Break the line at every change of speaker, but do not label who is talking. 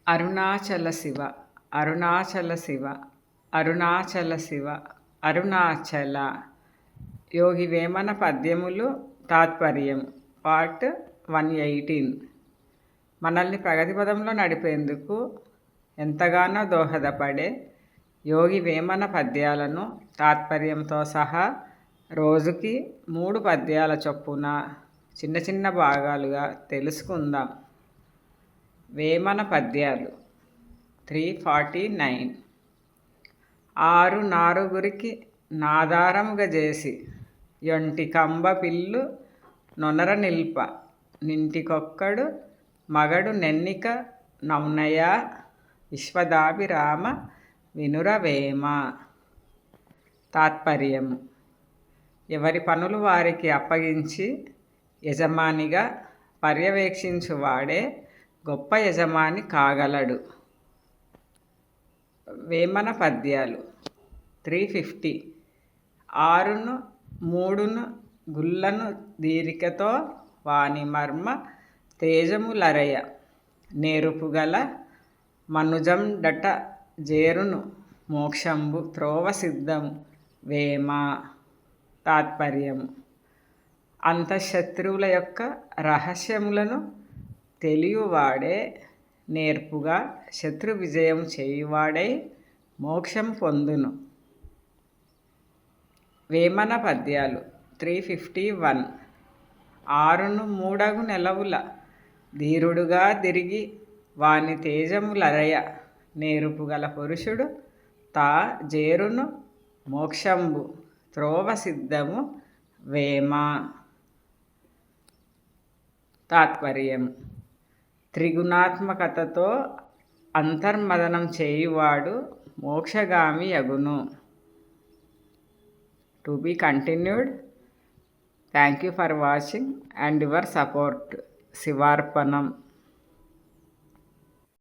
అరుణాచల శివ అరుణాచల శివ అరుణాచల శివ అరుణాచల. యోగి వేమన పద్యములు తాత్పర్యం పార్ట్ 118. మనల్ని ప్రగతి పదంలో నడిపేందుకు ఎంతగానో దోహదపడే యోగి వేమన పద్యాలను తాత్పర్యంతో సహా రోజుకి 3 పద్యాల చొప్పున చిన్న చిన్న భాగాలుగా తెలుసుకుందాం. వేమన పద్యాలు 349. ఆరు నారుగురికి నాదారముగ చేసి యొంటి కంబ పిల్లు నొనర నిల్ప నింటికొక్కడు మగడు నెన్నిక నౌనయ విశ్వదాభిరామ వినురవేమ. తాత్పర్యము: ఎవరి పనులు వారికి అప్పగించి యజమానిగా పర్యవేక్షించువాడే గొప్ప యజమాని కాగలడు. వేమన పద్యాలు 350. ఆరును మూడును గుల్లను దీరికతో వాని మర్మ తేజములరయ నేరుపుగల మనుజండట జేరును మోక్షంబు త్రోవ సిద్ధము వేమ. తాత్పర్యము: అంతఃశత్రువుల యొక్క రహస్యములను తెలియవాడే నేర్పుగా శత్రు విజయం చేయువాడై మోక్షం పొందును. వేమన పద్యాలు 351. ఆరును మూడగు నెలవుల ధీరుడుగా తిరిగి వాని తేజములరయ నేరుపుగల పురుషుడు తా జేరును మోక్షంబు త్రోవ సిద్ధము వేమ. తాత్పర్యము: త్రిగుణాత్మకతతో అంతర్మదనం చేయువాడు మోక్షగామి యగును. To be continued. Thank you for watching and your support. శివార్పణం.